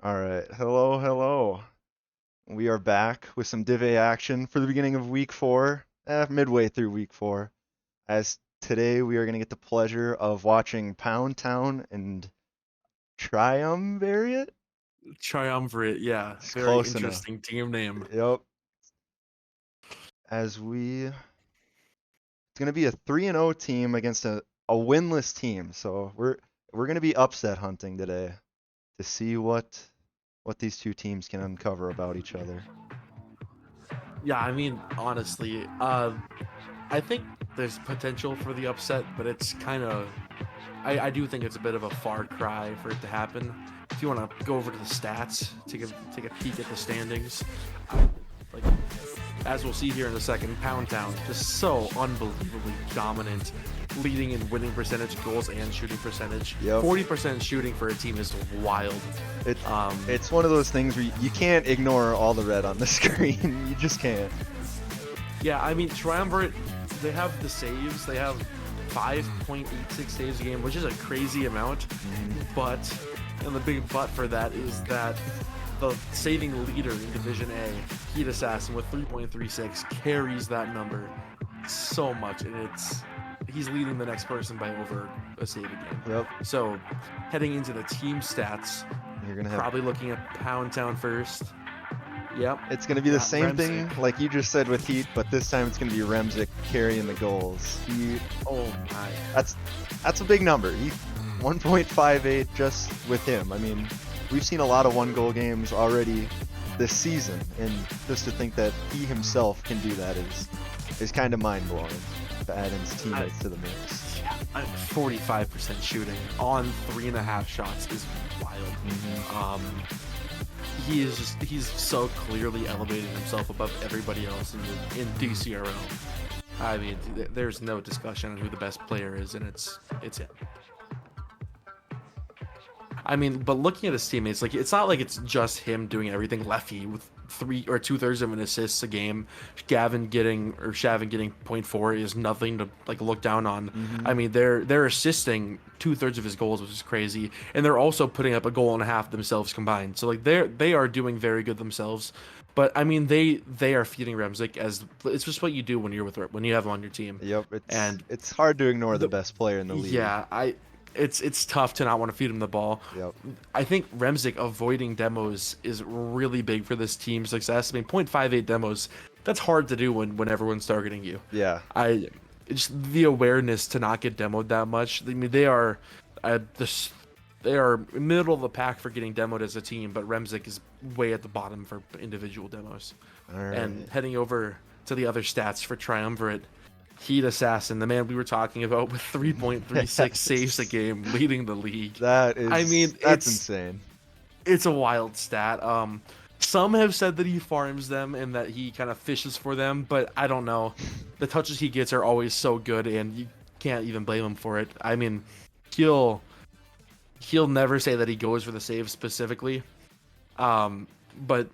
All right. Hello, hello. We are back with some Div A action for the beginning of week 4, midway through week 4. As today we are going to get the pleasure of watching Pound Town and Triumvirate. Triumvirate, yeah. It's Very close enough. interesting team name. Yep. It's going to be a 3-0 team against a winless team. So we're going to be upset hunting today to see what these two teams can uncover about each other. Yeah, I mean, honestly, I think there's potential for the upset, but it's kind of, I do think it's a bit of a far cry for it to happen. If you want to go over to the stats, take a peek at the standings, like as we'll see here in a second, Pound Town just so unbelievably dominant, leading in winning percentage, goals, and shooting percentage. Yep. 40% shooting for a team is wild. It's one of those things where you can't ignore all the red on the screen. You just can't. Yeah, I mean, Triumvirate, they have the saves. They have 5.86 saves a game, which is a crazy amount. But, and the big but for that is that the saving leader in Division A, Heat Assassin, with 3.36, carries that number so much, and he's leading the next person by over a save a game. Yep. So, heading into the team stats, You're gonna have probably looking at Pound Town first. Yep. It's gonna be the same Remzik. thing like you just said with Heat, but this time it's gonna be Remzik carrying the goals. Oh my. That's a big number. 1.58 just with him. I mean, we've seen a lot of 1-goal games already this season, and just to think that he himself can do that is kind of mind blowing. To add in his teammates to the mix. 45% shooting on 3.5 shots is wild. He's so clearly elevated himself above everybody else in DCRL. I mean, there's no discussion on who the best player is, and it's him. I mean, but looking at his teammates, like, it's not like it's just him doing everything. Lefty with 3 or 2/3 of an assists a game. Shavin getting 0.4 is nothing to like look down on. I mean, they're assisting 2/3 of his goals, which is crazy, and they're also putting up a goal and a half themselves combined. So like they are doing very good themselves. But I mean, they are feeding Remzik as it's just what you do when you have him on your team. Yep. And it's hard to ignore the best player in the league. Yeah, it's tough to not want to feed him the ball. Yep. I think Remzik avoiding demos is really big for this team's success. I mean, 0.58 demos, that's hard to do when everyone's targeting you. Yeah. Just the awareness to not get demoed that much. I mean, they are middle of the pack for getting demoed as a team, but Remzik is way at the bottom for individual demos. All right. And heading over to the other stats for Triumvirate, Heat Assassin, the man we were talking about, with 3.36 saves a game, leading the league. That's it's insane. It's a wild stat. Some have said that he farms them and that he kind of fishes for them, but I don't know. The touches he gets are always so good, and you can't even blame him for it. I mean, he'll never say that he goes for the save specifically, but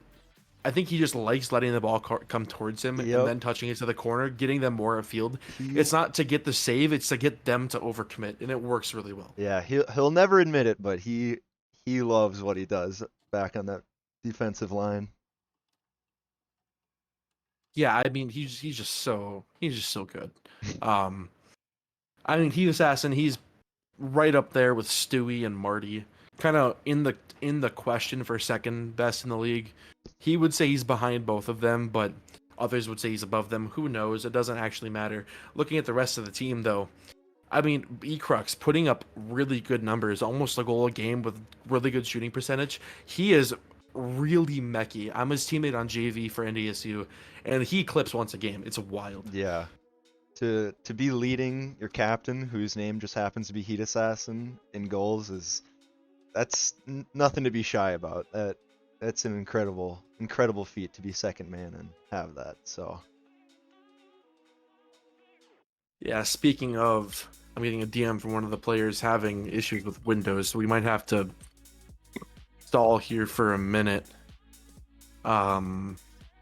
I think he just likes letting the ball come towards him and then touching it to the corner, getting them more afield. It's not to get the save; it's to get them to overcommit, and it works really well. Yeah, he'll never admit it, but he loves what he does back on that defensive line. Yeah, I mean, he's just so good. I mean, Heat Assassin, he's right up there with Stewie and Marty, kind of in the question for second best in the league. He would say he's behind both of them, but others would say he's above them. Who knows? It doesn't actually matter. Looking at the rest of the team, though, I mean, Ecrux putting up really good numbers, almost a goal a game with really good shooting percentage. He is really mechgy. I'm his teammate on JV for NDSU, and he clips once a game. It's wild. Yeah. To be leading your captain, whose name just happens to be Heat Assassin, in goals that's nothing to be shy about. That's an incredible feat to be second man and have that. So yeah, speaking of, I'm getting a DM from one of the players having issues with Windows, so we might have to stall here for a minute.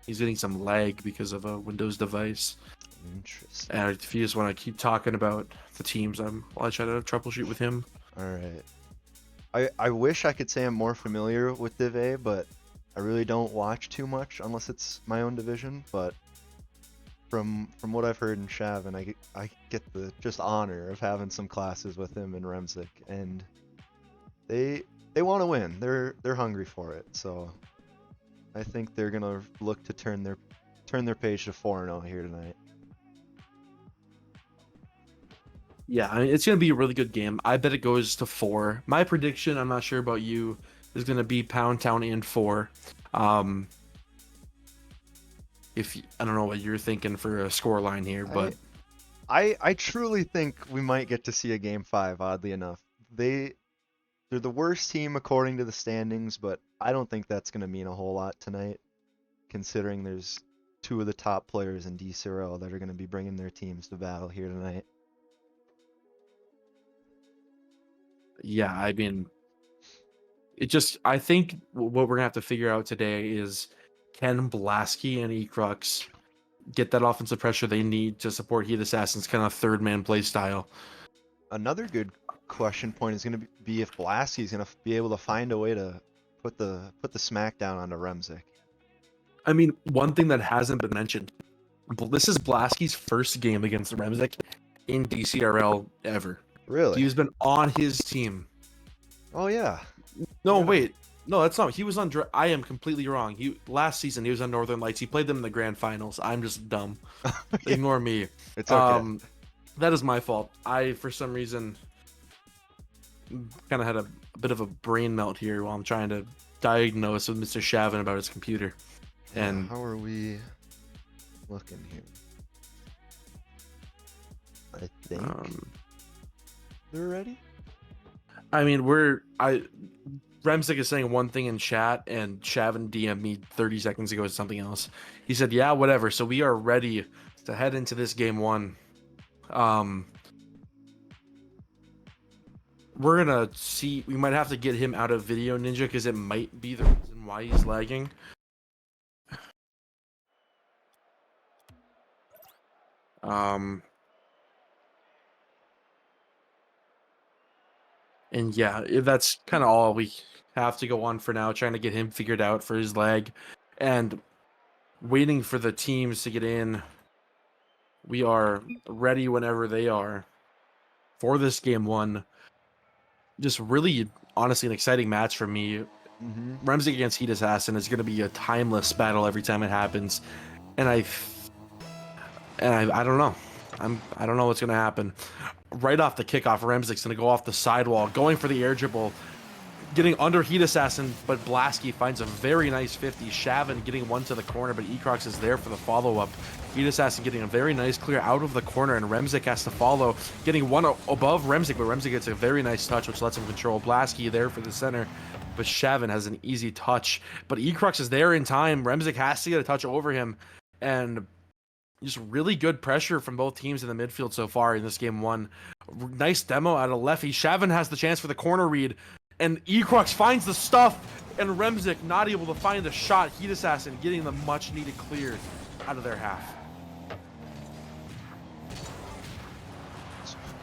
He's getting some lag because of a Windows device. Interesting. And if you just want to keep talking about the teams, while I try to troubleshoot with him. All right. I wish I could say I'm more familiar with DIV, but I really don't watch too much unless it's my own division. But from what I've heard in Shavin, I get the just honor of having some classes with him and Remzik, and they want to win. They're hungry for it. So I think they're gonna look to turn their page to 4-0 here tonight. Yeah, I mean, it's going to be a really good game. I bet it goes to 4. My prediction, I'm not sure about you, is going to be Pound Town in 4. I don't know what you're thinking for a score line here, but I truly think we might get to see a game 5, oddly enough. They're the worst team according to the standings, but I don't think that's going to mean a whole lot tonight, considering there's 2 of the top players in DCRL that are going to be bringing their teams to battle here tonight. yeah, I mean, I think what we're gonna have to figure out today is, can Blasky and Ecrux get that offensive pressure they need to support Heat Assassin's kind of third man play style? Another good question point is going to be if Blasky's going to be able to find a way to put the smackdown onto Remzik. I mean, one thing that hasn't been mentioned, this is Blasky's first game against Remzik in DCRL ever. Really? He's been on his team. Oh yeah. No, Yeah. wait. No, that's not. He was on. I am completely wrong. Last season he was on Northern Lights. He played them in the grand finals. I'm just dumb. Yeah. Ignore me. It's okay. That is my fault. I, for some reason, kind of had a bit of a brain melt here while I'm trying to diagnose with Mr. Shavin about his computer. And how are we looking here? I think they're ready. I mean, Remzik is saying one thing in chat, and Shavin DM'd me 30 seconds ago with something else. He said, yeah, whatever. So we are ready to head into this game 1. We're gonna see. We might have to get him out of Video Ninja because it might be the reason why he's lagging. And yeah, that's kind of all we have to go on for now, trying to get him figured out for his lag and waiting for the teams to get in. We are ready whenever they are for this game 1. Just really, honestly, an exciting match for me. Remzik against Heat Assassin is going to be a timeless battle every time it happens. And I don't know. I don't know what's going to happen. Right off the kickoff, Remzik's going to go off the sidewall, going for the air dribble, getting under Heat Assassin, but Blasky finds a very nice 50. Shavin getting one to the corner, but Ecrox is there for the follow-up. Heat Assassin getting a very nice clear out of the corner, and Remzik has to follow, getting one above Remzik, but Remzik gets a very nice touch, which lets him control. Blasky there for the center, but Shavin has an easy touch. But Ecrox is there in time. Remzik has to get a touch over him, and just really good pressure from both teams in the midfield so far in this game 1. Nice demo out of Leffy. Shavin has the chance for the corner read, and Ecrox finds the stuff, and Remzik not able to find the shot. Heat Assassin getting the much needed clear out of their half.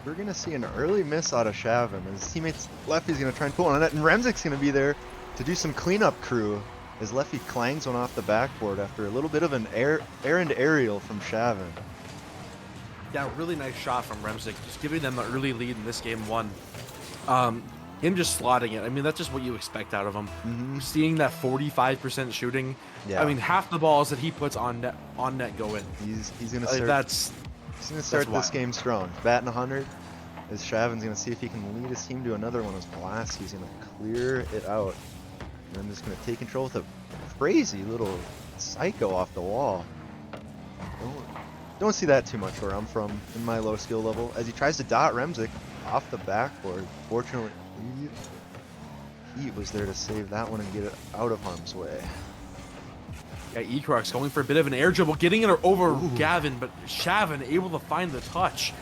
We're going to see an early miss out of Shavin. His teammates, Leffy's going to try and pull on it, and Remzik's going to be there to do some cleanup crew as Leffy clangs one off the backboard after a little bit of an errand aerial from Shavin. Yeah, really nice shot from Remzik, just giving them the early lead in this game 1. Him just slotting it. I mean, that's just what you expect out of him. Seeing that 45% shooting. Yeah. I mean, half the balls that he puts on net go in. He's gonna start this game strong. Batting 100. As Shavin's gonna see if he can lead his team to another one. As Blasky's gonna clear it out. And I'm just going to take control with a crazy little psycho off the wall. Don't see that too much where I'm from in my low skill level. As he tries to dot Remzik off the backboard. Fortunately, Heat was there to save that one and get it out of harm's way. Yeah, Ecrox going for a bit of an air dribble, getting it over Gavin, but Shavin able to find the touch.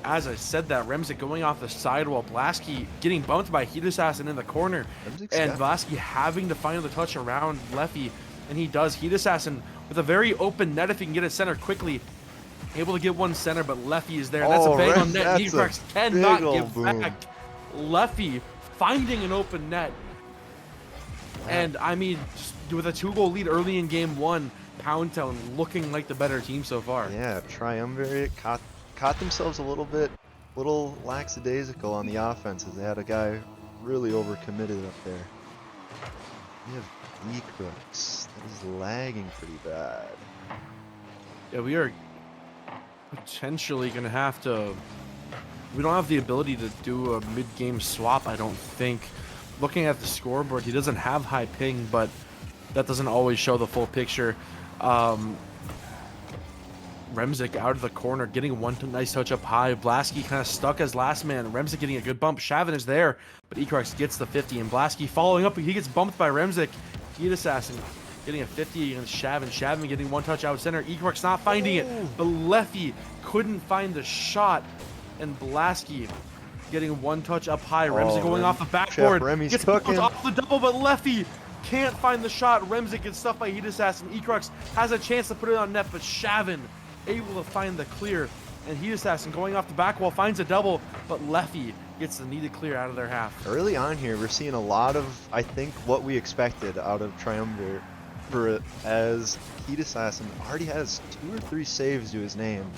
As I said that, Remzik going off the sidewall, Blasky getting bumped by Heat Assassin in the corner, and Blasky having to find the touch around Leffy, and he does. Heat Assassin with a very open net if he can get it center quickly. Able to get one center, but Leffy is there, and that's a bang on net. Ecrox cannot give back. Leffy finding an open net. And I mean, just with a 2-goal lead early in game 1, Pound Town looking like the better team so far. Yeah, Triumvirate caught themselves a little lackadaisical on the offenses. They had a guy really overcommitted up there. We have D-Crooks. That is lagging pretty bad. Yeah, we are potentially going to have to... We don't have the ability to do a mid-game swap, I don't think. Looking at the scoreboard, he doesn't have high ping, but that doesn't always show the full picture. Remzik out of the corner, getting one nice touch up high. Blasky kind of stuck as last man. Remzik getting a good bump. Shavin is there, but Ekrux gets the 50, and Blasky following up. He gets bumped by Remzik. Heat Assassin getting a 50 against Shavin. Shavin getting one touch out center. Ekrux not finding it, but Leffy couldn't find the shot, and Blasky getting one touch up high. Remzik going off the backboard. Gets bumped off the double, but Leffy can't find the shot. Remzik gets stuffed by Heat Assassin. Ekrux has a chance to put it on net, but Shavin able to find the clear, and Heat Assassin going off the back wall finds a double, but Leffy gets the needed clear out of their half. Early on here, we're seeing a lot of, I think, what we expected out of Triumvirate, as Heat Assassin already has 2 or 3 saves to his name.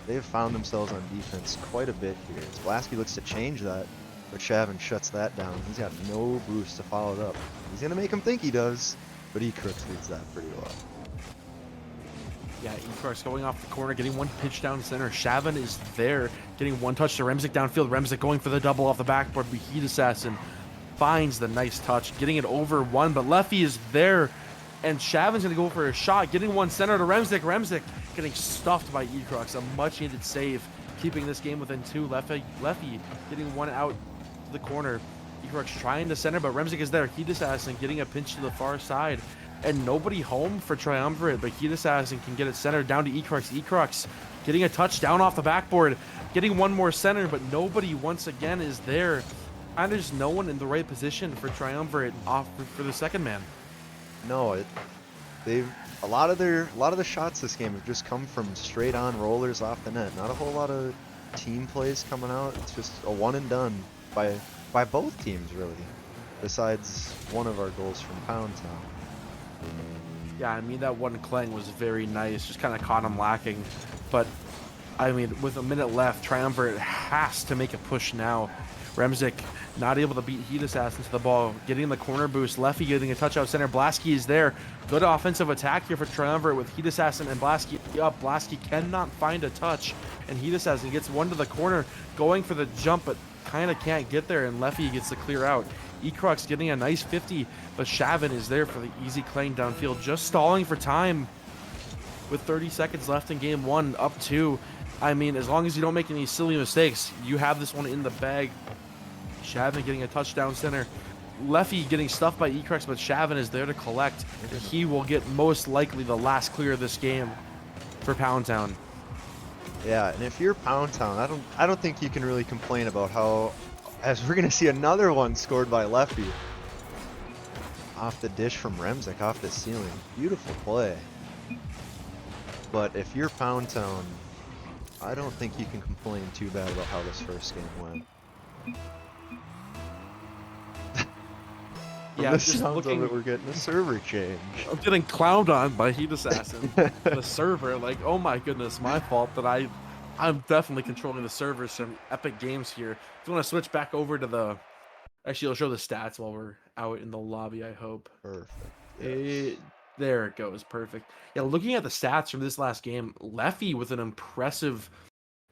They've found themselves on defense quite a bit here. Blasky looks to change that, but Shavin shuts that down. He's got no boost to follow it up. He's going to make him think he does, but he crooks leads that pretty well. Yeah, Ekrux going off the corner, getting one pitch down center. Shavin is there, getting one touch to Remzik downfield. Remzik going for the double off the backboard, but Heat Assassin finds the nice touch, getting it over one, but Leffy is there, and Shavin's going to go for a shot, getting one center to Remzik. Remzik getting stuffed by Ekrux, a much-needed save, keeping this game within 2. Leffy getting one out to the corner. Ekrux trying to center, but Remzik is there. Heat Assassin getting a pinch to the far side, and nobody home for Triumvirate, but Heat Assassin can get it centered down to Ekrux. Ekrux getting a touchdown off the backboard, getting one more center, but nobody once again is there. And there's no one in the right position for Triumvirate off for the second man. No, a lot of the shots this game have just come from straight on rollers off the net. Not a whole lot of team plays coming out. It's just a one and done by both teams really. Besides one of our goals from Pound Town. Yeah, I mean, that one Clang was very nice, just kind of caught him lacking. But, I mean, with a minute left, Triumvirate has to make a push now. Remzik not able to beat Heat Assassin to the ball, getting the corner boost. Leffy getting a touch out center. Blasky is there. Good offensive attack here for Triumvirate with Heat Assassin and Blasky up. Blasky cannot find a touch, and Heat Assassin gets one to the corner, going for the jump, but kind of can't get there, and Leffy gets the clear out. Ekrux getting a nice 50, but Shavin is there for the easy Clang downfield, just stalling for time with 30 seconds left in game 1, up 2. I mean, as long as you don't make any silly mistakes, you have this one in the bag. Shavin getting a touchdown center. Leffy getting stuffed by Ekrux, but Shavin is there to collect, and he will get most likely the last clear of this game for Pound Town. Yeah, and if you're Pound Town, I don't think you can really complain about how, as we're gonna see another one scored by Leffy. Off the dish from Remzik, off the ceiling. Beautiful play. But if you're Pound Town, I don't think you can complain too bad about how this first game went. Yeah, the just sounds looking, of it, we're getting a server change. I'm getting clowned on by Heat Assassin. The server, like, oh my goodness, my fault that I'm definitely controlling the servers from Epic Games here. If you want to switch back over to the... Actually, I'll show the stats while we're out in the lobby, I hope. Perfect. Yes. There it goes. Perfect. Yeah, looking at the stats from this last game, Leffy with an impressive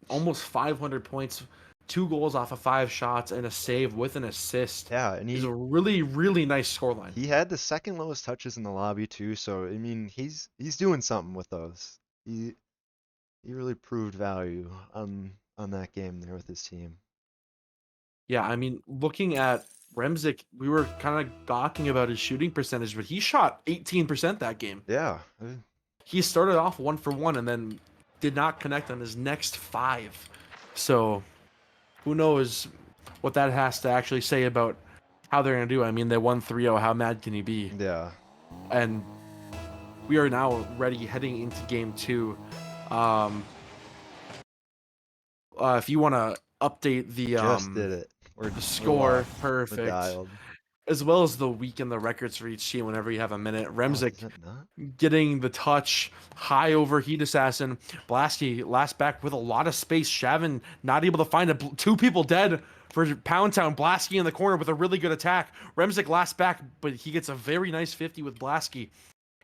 almost 500 points, 2 goals off of 5 shots, and a save with an assist. Yeah, and he's a really, really nice scoreline. He had the second lowest touches in the lobby too, so I mean he's doing something with those. He really proved value on that game there with his team. Yeah, I mean, looking at Remzik, we were kind of gawking about his shooting percentage, but he shot 18% that game. Yeah. He started off 1 for 1 and then did not connect on his next 5. So who knows what that has to actually say about how they're going to do. I mean, they won 3-0. How mad can he be? Yeah. And we are now ready heading into game 2. If you want to update the... Just did it. Or The score, locked, or perfect. dialed. As well as the weaken the records for each team whenever you have a minute. Oh, Remzik is it not? getting the touch, high over Heat Assassin. Blasky last back with a lot of space. Shavin not able to find two people dead for Pound Town. Blasky in the corner with a really good attack. Remzik last back, but he gets a very nice 50 with Blasky.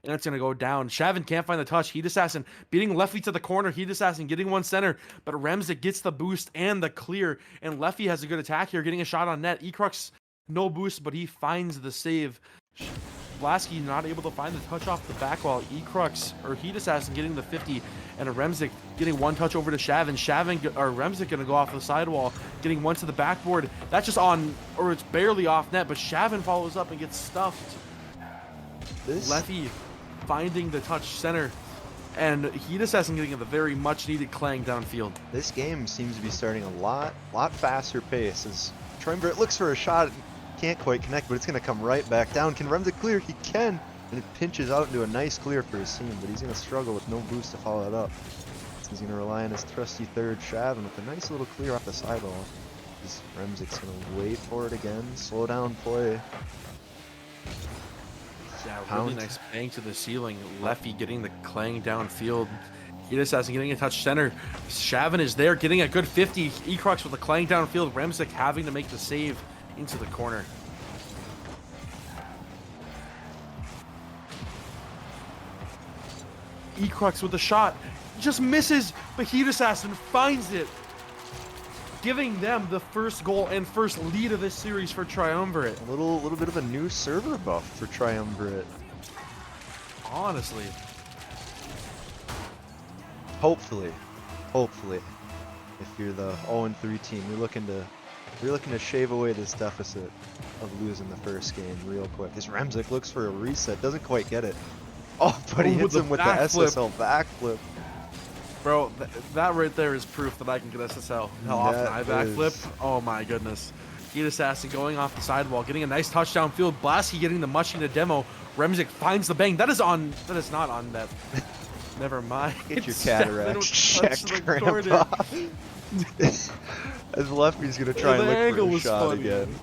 And it's going to go down. Shavin can't find the touch. Heat Assassin beating Leffy to the corner. Heat Assassin getting one center. But Remzik gets the boost and the clear. And Leffy has a good attack here, getting a shot on net. Ecrux, no boost, but he finds the save. Blasky not able to find the touch off the back wall. Ecrux, or Heat Assassin getting the 50. And Remzik getting one touch over to Shavin. Remzik going to go off the sidewall, getting one to the backboard. That's just on, or it's barely off net, but Shavin follows up and gets stuffed. Leffy finding the touch center, and Heat Assassin getting the very much needed clang downfield. This game seems to be starting a lot faster pace as TRIUMVIRATE looks for a shot, can't quite connect, but it's going to come right back down. Can Remzik clear? He can, and it pinches out into a nice clear for his team, but he's going to struggle with no boost to follow it up. So he's going to rely on his trusty third Shavin with a nice little clear off the sidewall. Remzik's going to wait for it again, slow down play. Yeah, really nice bang to the ceiling. Leffy getting the clang downfield. Heat Assassin getting a touch center. Shavin is there, getting a good 50. Ecrux with the clang downfield. Remzik having to make the save into the corner. Ecrux with the shot. Just misses, but Heat Assassin finds it, giving them the first goal and first lead of this series for TRIUMVIRATE. A little bit of a new server buff for TRIUMVIRATE. Honestly. Hopefully, if you're the 0-3 team, you're looking to shave away this deficit of losing the first game real quick. This Remzik looks for a reset, doesn't quite get it. Oh, but he hits him with the SSL backflip. Bro, that right there is proof that I can get SSL. How often I backflip? Oh my goodness. Heat Assassin going off the sidewall, getting a nice touchdown field. Blasky getting the mushing to demo. Remzik finds the bang. That is not on net. Never mind. Get your cataract checked, Grandpa. As Leffy's gonna try and look for a shot again.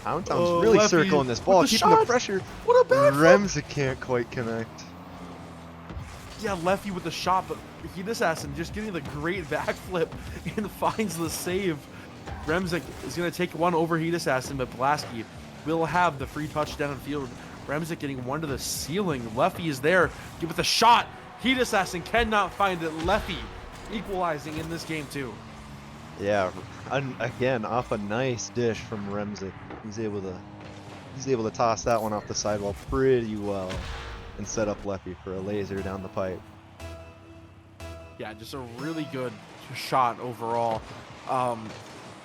Pound Town's really Leffy circling this ball, keeping the pressure. What a backflip! Remzik can't quite connect. Yeah, Leffy with the shot, but Heat Assassin just getting the great backflip and finds the save. Remzik is going to take one over Heat Assassin, but Blasky will have the free touchdown field. Remzik getting one to the ceiling. Leffy is there. Give it the shot. Heat Assassin cannot find it. Leffy equalizing in this game too. Yeah, again off a nice dish from Remzik. He's able to toss that one off the sidewall pretty well and set up Leffy for a laser down the pipe. Yeah, just a really good shot overall.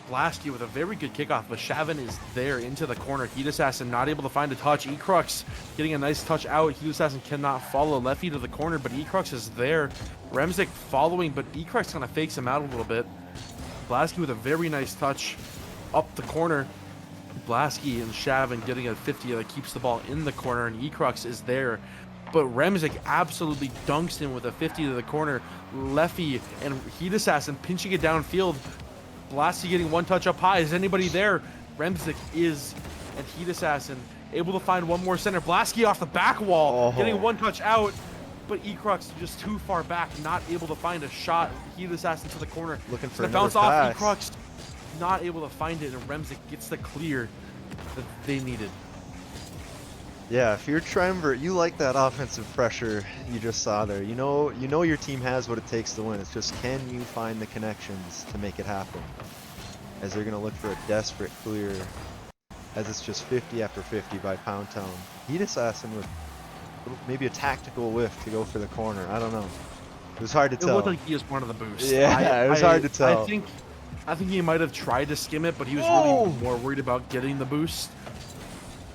Blasky with a very good kickoff, but Shavin is there into the corner. Heat Assassin not able to find a touch. Ecrux getting a nice touch out. Heat Assassin cannot follow Leffy to the corner, but Ecrux is there. Remzik following, but Ecrux kind of fakes him out a little bit. Blasky with a very nice touch up the corner. Blasky and Shavin getting a 50 that keeps the ball in the corner, and Ecrux is there. But Remzik absolutely dunks him with a 50 to the corner. Leffy and Heat Assassin pinching it downfield. Blasky getting one touch up high. Is anybody there? Remzik is, and Heat Assassin able to find one more center. Blasky off the back wall, getting one touch out, but Ecrux just too far back, not able to find a shot. Heat Assassin to the corner. Looking for the another bounce off. pass. Ecrux not able to find it, and Remzik gets the clear that they needed. Yeah, if you're TRIUMVIRATE, you like that offensive pressure you just saw there. You know your team has what it takes to win. It's just, can you find the connections to make it happen? As they're going to look for a desperate clear, as it's just 50 after 50 by Pound Town. Heat Assassin with maybe a tactical whiff to go for the corner. I don't know. It was hard to tell. It looked like he just wanted the boost. Yeah, it was hard to tell. I think he might have tried to skim it, but he was really more worried about getting the boost.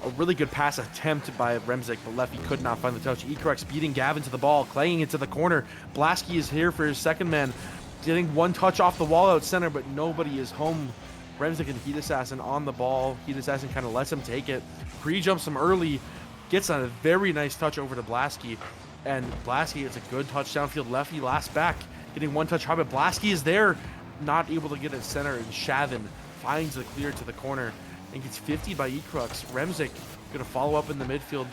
A really good pass attempt by Remzik, but Leffy could not find the touch. Ecrux beating Gavin to the ball, clanging it to the corner. Blasky is here for his second man, getting one touch off the wall out center, but nobody is home. Remzik and Heat Assassin on the ball. Heat Assassin kind of lets him take it. Pre-jumps him early, gets a very nice touch over to Blasky, and Blasky gets a good touchdown field. Leffy last back, getting one touch high, but Blasky is there. not able to get it center, and Shavin finds the clear to the corner and gets 50 by Ecrux. Remzik gonna follow up in the midfield,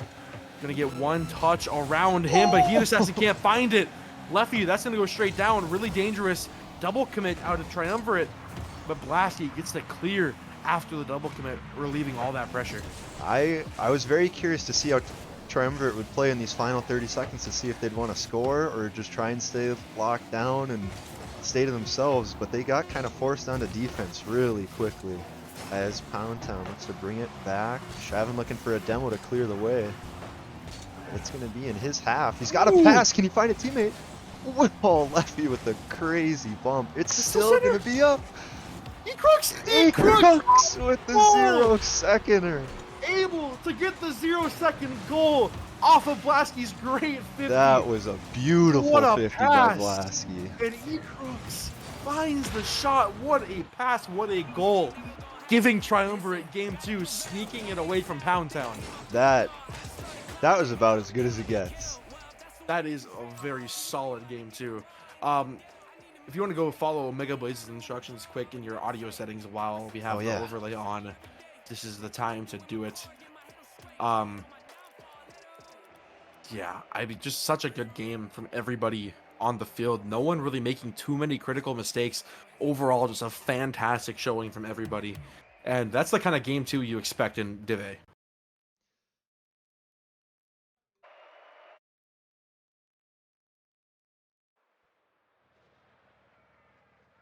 gonna get one touch around him, but he just can't find it. Leffy, that's gonna go straight down, really dangerous. Double commit out of Triumvirate, but Blasky gets the clear after the double commit, relieving all that pressure. I was very curious to see how Triumvirate would play in these final 30 seconds to see if they'd want to score or just try and stay locked down and stay to themselves, but they got kind of forced onto defense really quickly as Pound Town looks to bring it back. Shavin looking for a demo to clear the way. It's going to be in his half. He's got a pass. Can he find a teammate? Oh, Leffy with the crazy bump. It's still going to be up. Ecrux with the 0-seconder. Able to get the 0-second goal off of Blasky's great 50. That was a beautiful 50 by Blasky. And Ecrux finds the shot. What a pass, what a goal. Giving Triumvirate game 2, sneaking it away from Pound Town. That was about as good as it gets. That is a very solid game 2. If you want to go follow Mega Blaze's instructions quick in your audio settings while we have the overlay on, this is the time to do it. Yeah, I mean, just such a good game from everybody on the field. No one really making too many critical mistakes. Overall, just a fantastic showing from everybody. And that's the kind of game 2 you expect in Div A.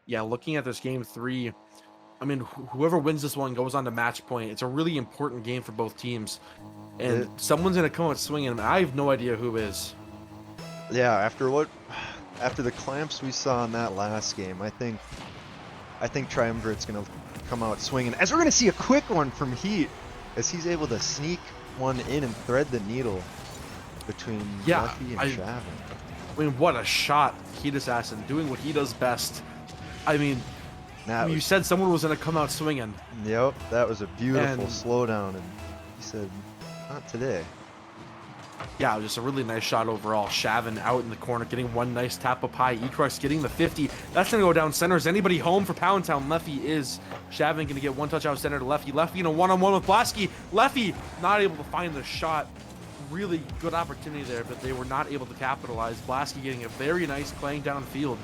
Yeah, looking at this game 3, I mean, whoever wins this one goes on to match point. It's a really important game for both teams. And someone's going to come out swinging. I have no idea who is. Yeah, after the clamps we saw in that last game, I think Triumvirate's going to come out swinging. As we're going to see a quick one from Heat, as he's able to sneak one in and thread the needle between Leffy and Shavin. I mean, what a shot. Heat Assassin doing what he does best. I mean, you said someone was going to come out swinging. Yep, that was a beautiful slowdown, and he said, not today. Yeah, just a really nice shot overall. Shavin out in the corner, getting one nice tap up high. Ecrux getting the 50. That's going to go down center. Is anybody home for Pound Town? Leffy is. Shavin going to get one touch out center to Leffy. Leffy in a one-on-one with Blasky. Leffy not able to find the shot. Really good opportunity there, but they were not able to capitalize. Blasky getting a very nice playing downfield.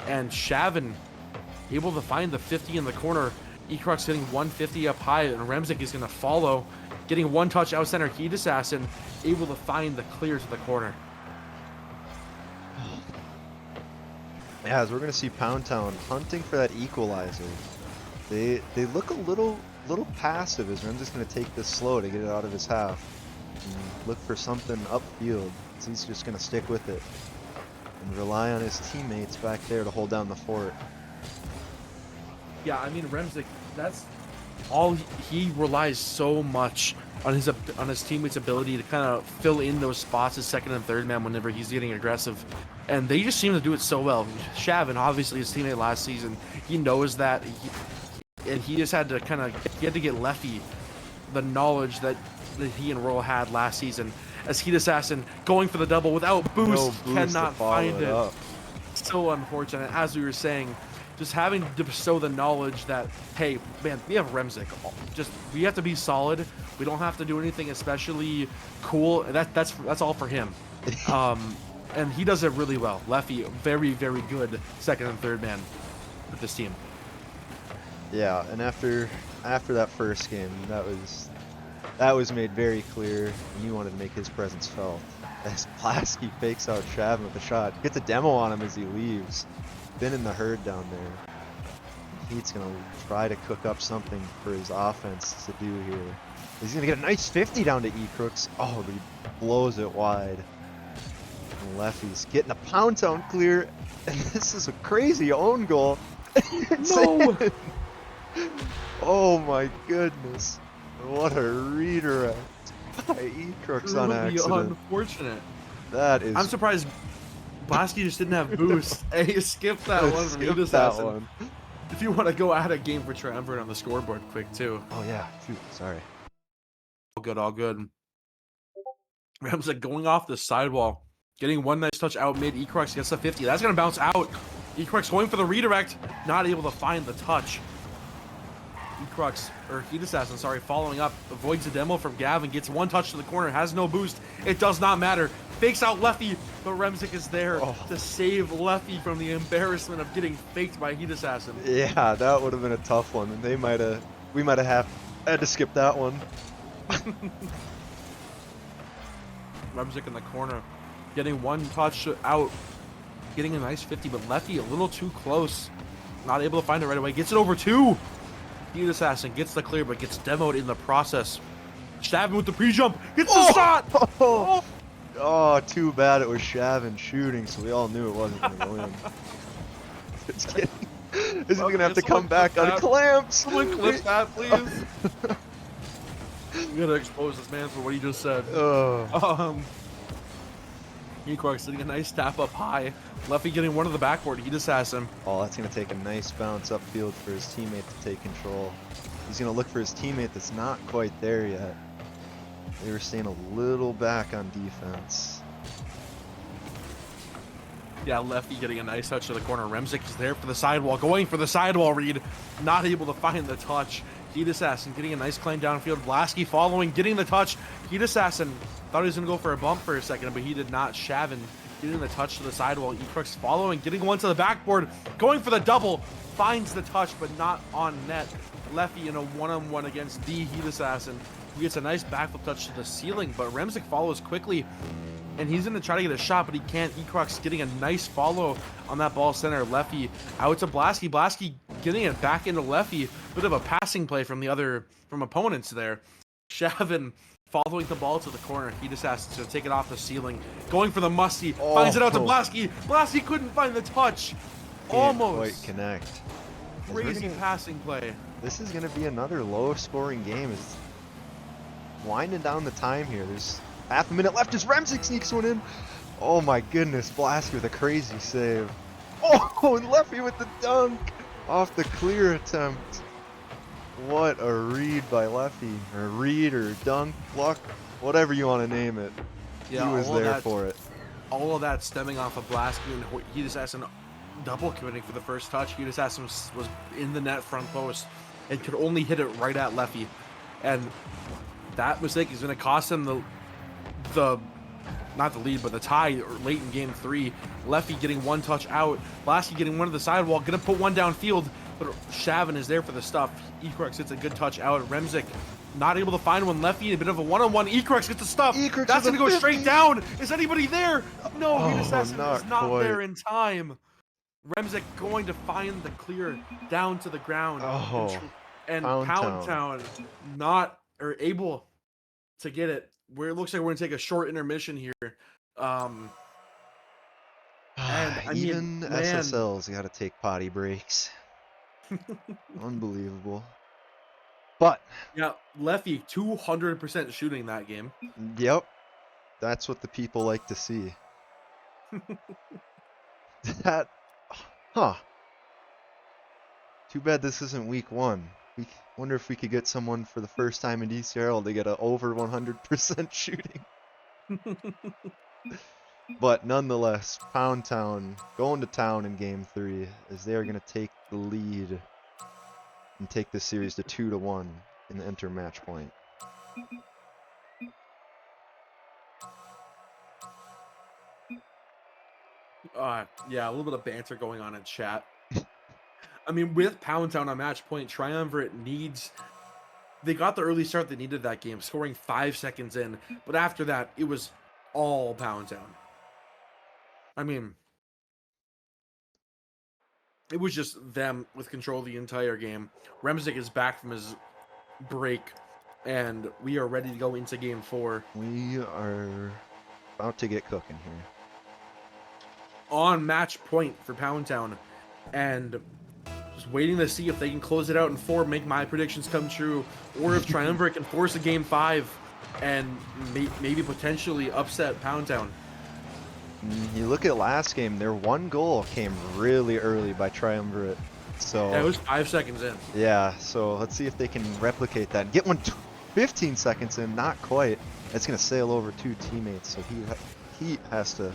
And Shavin able to find the 50 in the corner. Ecrux hitting 150 up high, and Remzik is going to follow. Getting one touch out center. Heat Assassin able to find the clear to the corner. Yeah, as we're going to see Pound Town hunting for that equalizer. They look a little passive as Remzik's going to take this slow to get it out of his half. And look for something upfield. So he's just going to stick with it and rely on his teammates back there to hold down the fort. Yeah, I mean, Remzik, that's all he relies so much on his teammates' ability to kind of fill in those spots as second and third man whenever he's getting aggressive, and they just seem to do it so well. Shavin, obviously his teammate last season, he knows that, and he just had to get Leffy the knowledge that he and Royal had last season. As Heat Assassin going for the double without boost, cannot find it. So unfortunate. As we were saying, just having to bestow the knowledge that, hey, man, we have Remzik. We have to be solid. We don't have to do anything especially cool. That's all for him. And he does it really well. Leffy, very, very good second and third man with this team. Yeah, and after that first game, that was made very clear, and he wanted to make his presence felt. As Blasky fakes out Shavin with a shot, gets a demo on him as he leaves. Been in the herd down there. Heat's gonna try to cook up something for his offense to do here. He's gonna get a nice 50 down to Ecrux. Oh, but he blows it wide. And Leffy's getting a Pound Town clear, and this is a crazy own goal. No! Oh my goodness. What a redirect by Ecrux on accident. Unfortunate. That is... I'm surprised Blasky just didn't have boost. Hey, skip that one from Heat Assassin. If you want to go add a game for Triumvirate on the scoreboard quick too. Oh yeah, shoot, sorry. All good, all good. Remzik going off the sidewall, getting one nice touch out mid. Ecrux gets the 50. That's going to bounce out. Ecrux going for the redirect, not able to find the touch. Ecrux, or Heat Assassin, sorry, following up, avoids the demo from Gavin, gets one touch to the corner, has no boost. It does not matter. Fakes out Leffy, but Remzik is there to save Leffy from the embarrassment of getting faked by Heat Assassin. Yeah, that would have been a tough one, and we might have had to skip that one. Remzik in the corner, getting one touch out, getting a nice 50, but Leffy a little too close, not able to find it right away. Gets it over 2. Heat Assassin gets the clear, but gets demoed in the process. Shavin with the pre-jump, gets the shot! Oh, too bad it was Shavin shooting, so we all knew it wasn't going to go in. Just kidding. This is going to have to come back on clamps. Someone clip that, please. We gotta expose this man for what he just said. Ecrux getting a nice tap up high. Leffy getting one to the backboard. Heat Assassin. Oh, that's going to take a nice bounce upfield for his teammate to take control. He's going to look for his teammate that's not quite there yet. They were staying a little back on defense. Yeah, Leffy getting a nice touch to the corner. Remzik is there for the sidewall, going for the sidewall read. Not able to find the touch. Heat Assassin getting a nice claim downfield. Blasky following, getting the touch. Heat Assassin thought he was going to go for a bump for a second, but he did not. Shavin getting the touch to the sidewall. Ecrux following, getting one to the backboard, going for the double. Finds the touch, but not on net. Leffy in a one-on-one against the Heat Assassin. He gets a nice backflip touch to the ceiling, but Remzik follows quickly, and he's going to try to get a shot, but he can't. Ecrux getting a nice follow on that ball center. Leffy out to Blasky. Blasky getting it back into Leffy. Bit of a passing play from opponents there. Shavin following the ball to the corner. He just has to take it off the ceiling. Going for the musty. Finds it out to Blasky. Blasky couldn't find the touch. Almost. Quite connect. Crazy passing play. This is going to be another low-scoring game. It's winding down the time here. There's half a minute left as Remzik sneaks one in. Oh my goodness, Blasky with a crazy save. Oh, and Leffy with the dunk off the clear attempt. What a read by Leffy, or read, or dunk, block, whatever you want to name it. Yeah, he was there for it. All of that stemming off of Blasky and Heat Assassin double committing for the first touch. Heat Assassin was in the net front post and could only hit it right at Leffy. And that mistake is going to cost him the not the lead, but the tie late in game 3. Leffy getting one touch out. Blasky getting one to the sidewall. Going to put one downfield, but Shavin is there for the stuff. Ecrux hits a good touch out. Remzik not able to find one. Leffy, a bit of a one-on-one. Ecrux gets the stuff. That's going to go straight down. Is anybody there? No, Heat Assassin is not there in time. Remzik going to find the clear down to the ground. And Pound Town not able to get it. Where it looks like we're gonna take a short intermission here. And even SSL's got to take potty breaks. Unbelievable. But yeah, Leffy 200% shooting that game. Yep, that's what the people like to see. Too bad this isn't week 1. We wonder if we could get someone for the first time in DCRL to get a over 100% shooting. But nonetheless, Pound Town going to town in game 3 as they are going to take the lead and take this series to 2-1 in the enter match point. Yeah, a little bit of banter going on in chat. I mean, with Pound Town on match point, Triumvirate needs... They got the early start they needed that game, scoring 5 seconds in. But after that, it was all Pound Town. I mean, it was just them with control the entire game. Remzik is back from his break, and we are ready to go into game 4. We are about to get cooking here. On match point for Pound Town, and just waiting to see if they can close it out in 4, make my predictions come true, or if Triumvirate can force a game 5 and maybe potentially upset Pound Town. You look at last game, their one goal came really early by Triumvirate. So yeah, it was 5 seconds in. Yeah, so let's see if they can replicate that. Get one 15 seconds in, not quite. It's going to sail over 2 teammates, so he has to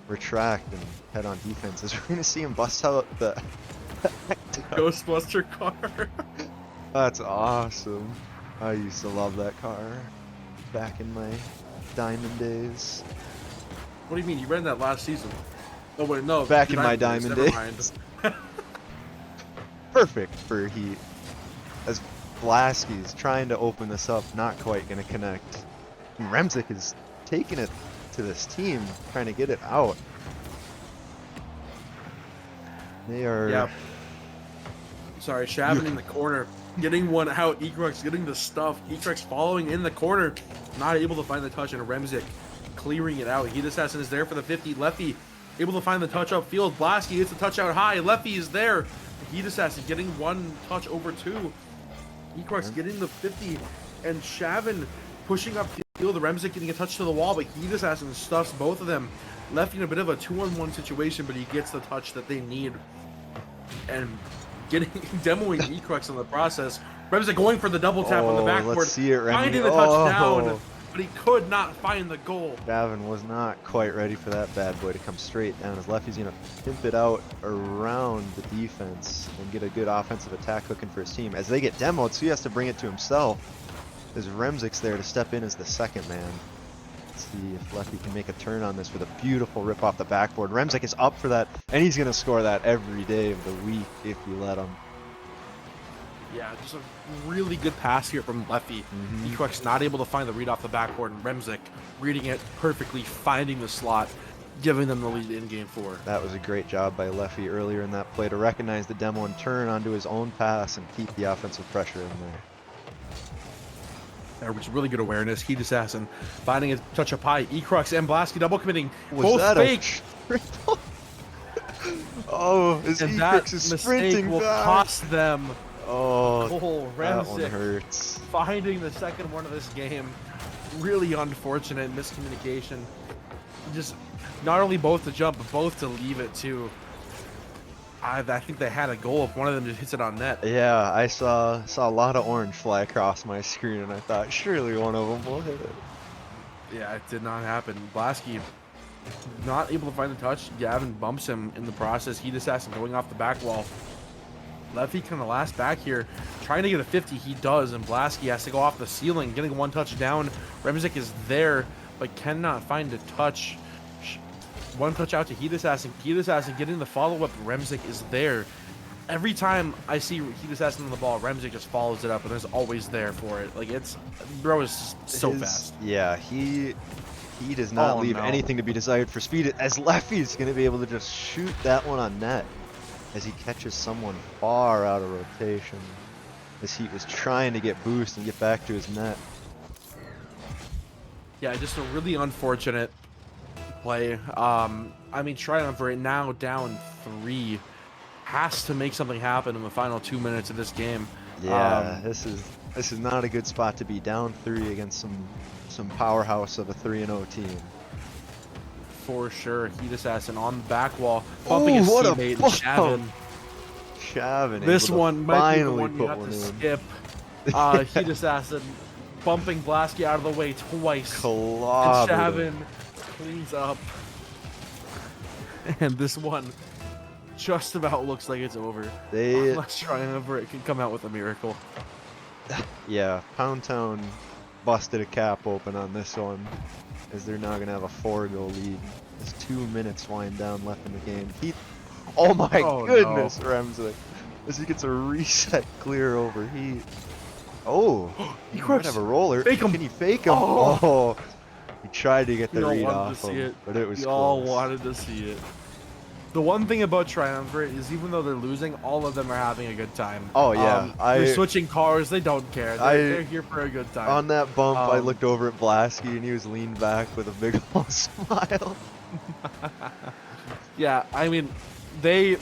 retract and head on defense is we're gonna see him bust out the Ghostbuster car. That's awesome. I used to love that car back in my diamond days. What do you mean? You ran that last season? Oh wait, no. Back in my diamond Never days. mind. Perfect for Heat. As Blasky's trying to open this up, not quite gonna connect. And Remzik is taking it to this team, trying to get it out. They are. Yep. Sorry, Shavin in the corner, getting one out. Ekrux getting the stuff. Ekrux following in the corner, not able to find the touch, and Remzik clearing it out. Heat Assassin is there for the 50. Lefty able to find the touch upfield. Blasky gets the touch out high. Lefty is there. Heat Assassin getting one touch over two. Ekrux getting the 50, and Shavin pushing up field. Remzik getting a touch to the wall, but Heat Assassin stuffs both of them. Lefty in a bit of a 2-on-1 situation, but he gets the touch that they need. And getting demoing Ekrux in the process. Remzik going for the double tap on the backboard. Let's see it, Remy. Finding the touchdown, but he could not find the goal. Gavin was not quite ready for that bad boy to come straight down, as Lefty's going to pimp it out around the defense and get a good offensive attack looking for his team. As they get demoed, so he has to bring it to himself. As Remzik's there to step in as the second man. Let's see if Lefty can make a turn on this with a beautiful rip off the backboard. Remzik is up for that, and he's going to score that every day of the week if you let him. Yeah, just a really good pass here from Lefty. Ekrux not able to find the read off the backboard, and Remzik reading it perfectly, finding the slot, giving them the lead in game 4. That was a great job by Lefty earlier in that play to recognize the demo and turn onto his own pass and keep the offensive pressure in there. There was really good awareness. Heat Assassin finding a touch up high. Ekrux and Blasky double committing. Was Both that fake. Oh, as And Ekrux that is mistake sprinting will back. cost them. Oh, Goal. that one Remzik hurts. finding the second one of this game. Really unfortunate miscommunication. Just not only both to jump, but both to leave it too. I think they had a goal if one of them just hits it on net. Yeah, I saw a lot of orange fly across my screen, and I thought surely one of them will hit it. Yeah, it did not happen. Blasky not able to find the touch. Gavin bumps him in the process. Heat Assassin going off the back wall. Lefty kind of last back here, trying to get a 50. He does, and Blasky has to go off the ceiling, getting one touch down. Remzik is there, but cannot find a touch. One touch out to Heat Assassin. Heat Assassin getting the follow-up. Remzik is there. Every time I see Heat Assassin on the ball, Remzik just follows it up and is always there for it. Like, it's... Bro is so fast. Yeah, he does not leave anything to be desired for speed, as Lefty's going to be able to just shoot that one on net as he catches someone far out of rotation, as Heat was trying to get boost and get back to his net. Yeah, just a really unfortunate play. I mean, Triumvirate now down 3 has to make something happen in the final 2 minutes of this game. Yeah, this is not a good spot to be down 3 against some powerhouse of a 3-0 team. For sure. Heat Assassin on the back wall, bumping his teammate, Shavin. Shavin. This one might be the one you put have one to in. skip. Heat Assassin bumping Blasky out of the way twice. And Clobbered him. Shavin cleans up. And this one just about looks like it's over. Unless Triumvirate can come out with a miracle. Yeah, Pound Town busted a cap open on this one, as they're now going to have a 4-goal lead. There's 2 minutes wind down left in the game. Oh my goodness, no. Remzik. As he gets a reset clear over Heat. Oh, he might have a roller. Fake him. Can he fake him? Oh, he tried to get the read off him, but it was We close. all wanted to see it. The one thing about Triumvirate is even though they're losing, all of them are having a good time. Oh yeah, they're switching cars. They don't care. They're here for a good time. On that bump, I looked over at Blasky and he was leaned back with a big old smile. Yeah, I mean, they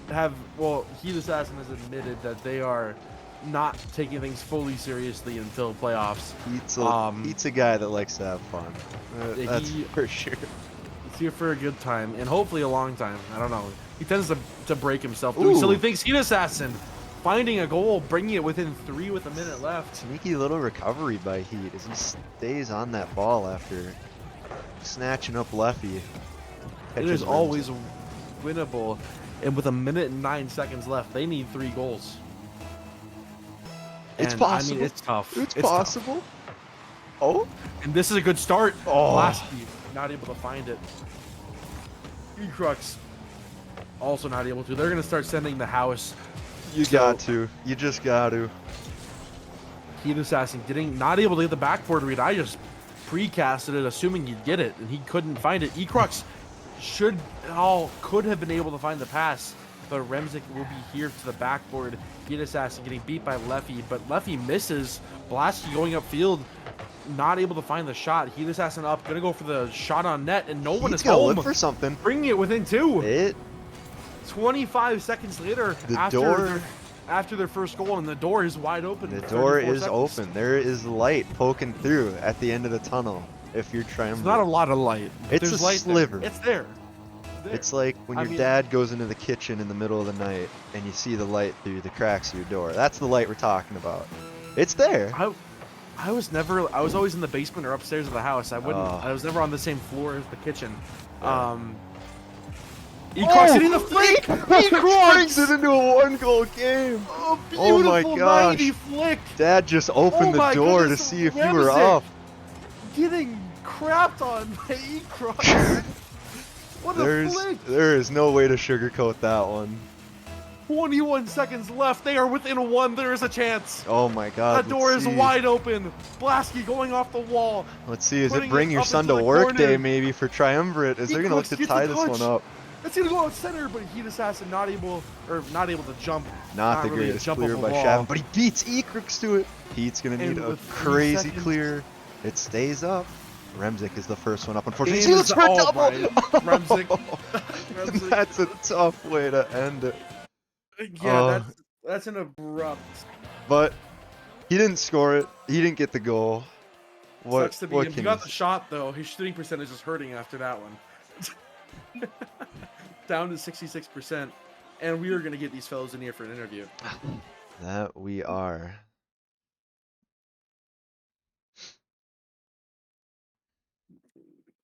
have. Well, Heat Assassin has admitted that they are not taking things fully seriously until playoffs. Heat's a guy that likes to have fun. That's for sure. He's here for a good time, and hopefully a long time. I don't know. He tends to break himself doing silly things. Heat Assassin finding a goal, bringing it within 3 with a minute left. Sneaky little recovery by Heat as he stays on that ball after snatching up Lefty. It is Catches always Remzik. winnable. And with 1:09 left, they need 3 goals. It's And possible. I mean, it's tough. It's tough. possible. Oh. And this is a good start. Oh. Lasky, not able to find it. E-Crux, also not able to. They're going to start sending the house. You got to. You just got to. Heat Assassin not able to get the backboard read. I just precasted it, assuming he'd get it, and he couldn't find it. E-Crux could have been able to find the pass, but Remzik will be here to the backboard. Heat Assassin getting beat by Leffy, but Leffy misses. Blasky going upfield, not able to find the shot. Heat Assassin up, gonna go for the shot on net, and no one is He's gonna home. look for something. Bringing it within 2. 25 seconds later, after their first goal, and the door is wide open. The door is 34 seconds. open. There is light poking through at the end of the tunnel. If you're trying, It's not a lot of light. It's There's a light sliver. There. It's there. It's like when your dad goes into the kitchen in the middle of the night and you see the light through the cracks of your door. That's the light we're talking about. It's there. I was always in the basement or upstairs of the house. I was never on the same floor as the kitchen. Yeah. E-Crux hitting the flick! E-Crux brings it into a 1-goal game. Oh, beautiful my gosh. 90 flick! Dad just opened the door to see if you were up. Getting crapped on by E-Crux. What a flick! There is no way to sugarcoat that one. 21 seconds left. They are within 1. There is a chance. Oh my God! That door is wide open. Blasky going off the wall. Let's see. Is it bring your son to work day maybe for Triumvirate? Is they're gonna look to tie this one up? It's gonna go out center, but Heat Assassin not able to jump. Not the greatest clear by Shavin, but he beats E-Crux to it. Heat's gonna need a crazy clear. It stays up. Remzik is the first one up. Unfortunately, he looks for a double. Remzik. That's a tough way to end it. Yeah, that's an abrupt. But he didn't score it. He didn't get the goal. What? Sucks to be him. He got the shot though. His shooting percentage is hurting after that one. Down to 66%, and we are gonna get these fellows in here for an interview. That we are.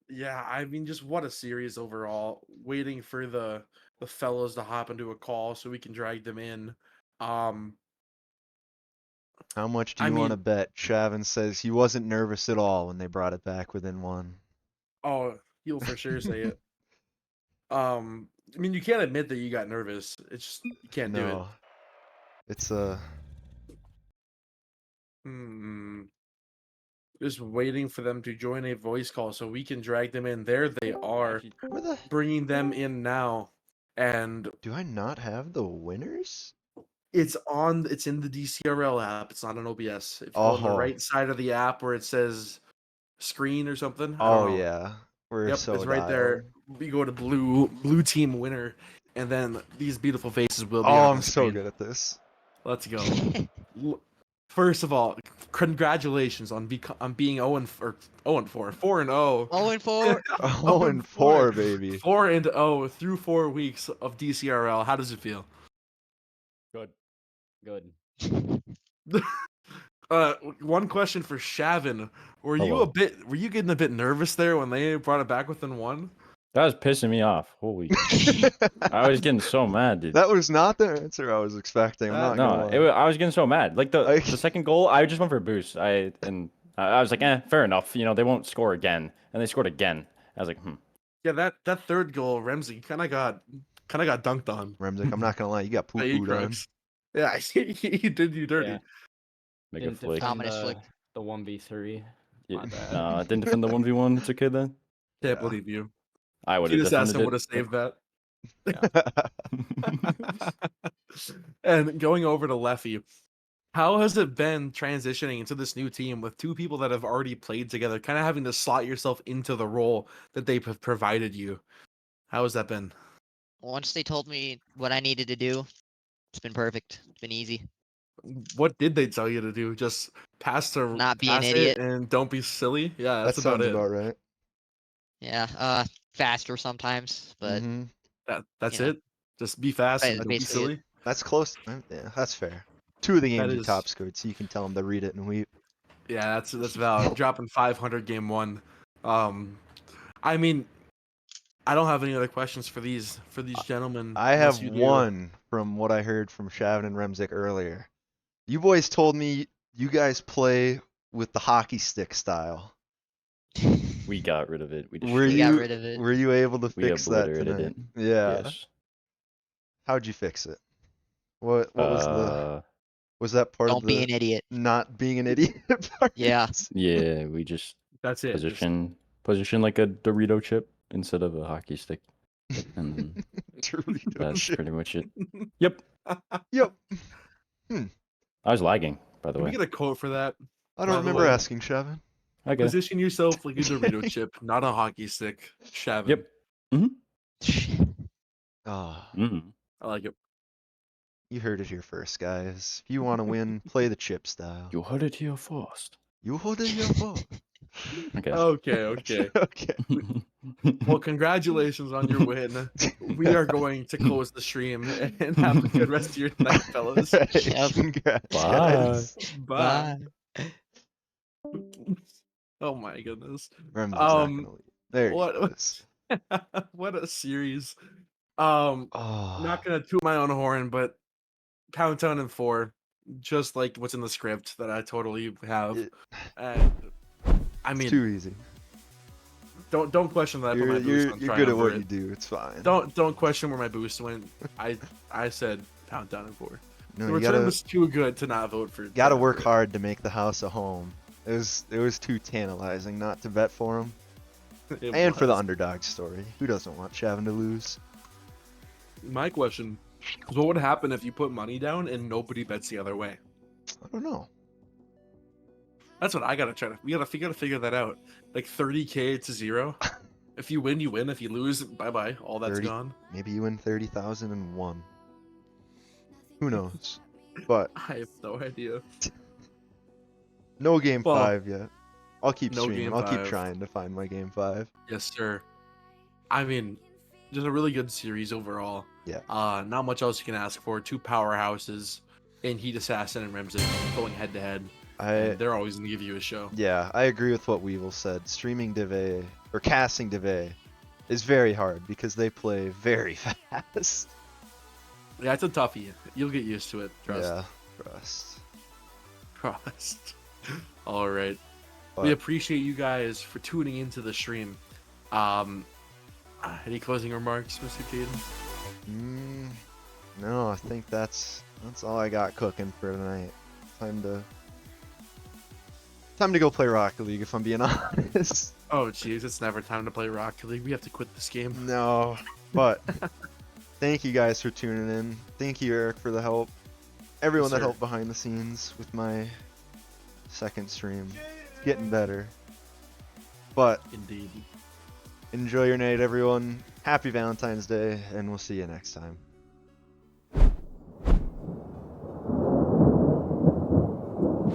Yeah, I mean, just what a series overall. Waiting for the fellows to hop into a call so we can drag them in. How much do you want to bet? Shavin says he wasn't nervous at all when they brought it back within 1. Oh, he'll for sure say it. I mean, you can't admit that you got nervous. It's just, you can't do it. It's Just waiting for them to join a voice call so we can drag them in. There they are, bringing them in now. And do I not have the winners? It's in the DCRL app. It's not on OBS. If you go on the right side of the app where it says screen or something. Oh yeah. It's right there. We go to blue team winner, and then these beautiful faces will be on I'm the screen. so good at this. Let's go. First of all, congratulations on being 0-4, 4-0. 0-4. 0-4, baby. 4-0 through 4 weeks of DCRL. How does it feel? Good. One question for Shavin. Were you getting a bit nervous there when they brought it back within 1? That was pissing me off. Holy. I was getting so mad, dude. That was not the answer I was expecting. I'm not gonna lie. I was getting so mad. Like the second goal, I just went for a boost. I was like, fair enough. You know, they won't score again, and they scored again. I was like, Yeah, that third goal, Remzik kind of got dunked on. Remzik, I'm not gonna lie, you got poo-pooed on. Yeah, he did you dirty. Yeah. Make a flick. The 1v3. Yeah, didn't defend the 1v1. It's okay then. Can't believe you. I would have Assassin would have saved that. And going over to Leffy, how has it been transitioning into this new team with 2 people that have already played together, kind of having to slot yourself into the role that they've provided you? How has that been? Once they told me what I needed to do, it's been perfect. It's been easy. What did they tell you to do? Just not be an idiot and don't be silly. Yeah, that sounds about right. Yeah, faster sometimes, but that's it. Just be fast and don't be silly. That's close. Yeah, that's fair. 2 of the games you top scored, so you can tell them to read it and weep. Yeah, that's valid. Dropping 500 game 1. I mean, I don't have any other questions for these gentlemen. I unless have you do. one from what I heard from Shavin and Remzik earlier. You boys told me you guys play with the hockey stick style. We got rid of it. We Were destroyed We got you rid of it. were you able to We fix that obliterated tonight? it. Yeah. Yes. How'd you fix it? What was that part of Don't be the an idiot. not being an idiot part? Yeah. Yeah, we just That's it. Just- position like a Dorito chip instead of a hockey stick, and then Dorito that's chip. pretty much it. Yep. Yep. I was lagging, by the Can we way. get a quote for that? I By don't the remember way. asking Shavin. Okay. Position yourself like a Dorito chip, not a hockey stick. Shavin. Yep. Mm-hmm. Ah, Mm-hmm. I like it. you heard it here first, guys. If you want to win, play the chip style. You heard it here first. You hold it your fault. Okay. Okay. Okay. Well, congratulations on your win. We are going to close the stream and have a good rest of your night, fellas. Alright, Yep. congrats, Bye. guys. Bye. Bye. Oh my goodness. Remzik's not Um, gonna leave. There he what- goes. What a series. Oh, I'm not gonna toot my own horn, but Countdown in 4, just like what's in the script that I totally have. It- And I it's mean, too easy. don't question that I put my boost on You're good at what you Triumvirate. do. It's fine. Don't question where my boost went. I said Countdown in 4. No, The you return gotta was too good to not vote for. gotta work Triumvirate. hard to make the house a home. It was too tantalizing not to bet for him, It and for the was. underdog story. Who doesn't want Shavin to lose? My question is, what would happen if you put money down and nobody bets the other way? I don't know. That's what I gotta try to. We gotta figure that out. Like 30K to 0. If you win, you win. If you lose, bye bye. All that's 30. gone. Maybe you win 30,001. Who knows? But I have no idea. no game Well, 5 yet. I'll keep no streaming. game I'll keep 5. trying to find my game 5. Yes, sir. I mean, just a really good series overall. Yeah. Not much else you can ask for. 2 powerhouses in Heat Assassin and Remzik going head to head. They're always gonna give you a show. Yeah, I agree with what Weevil said. Streaming DIV or casting DIV is very hard because they play very fast. Yeah, it's a toughie. You'll get used to it. Trust. Yeah, trust. Trust. All right. But We appreciate you guys for tuning into the stream. Any closing remarks, Mr. Caden? no, I think that's all I got cooking for tonight. Time to go play Rocket League, if I'm being honest. Oh, jeez, it's never time to play Rocket League. We have to quit this game. No, but thank you guys for tuning in. Thank you, Eric, for the help. Everyone Yes, that sir. helped behind the scenes with my second stream. It's getting better. But Indeed. enjoy your night, everyone. Happy Valentine's Day, and we'll see you next time.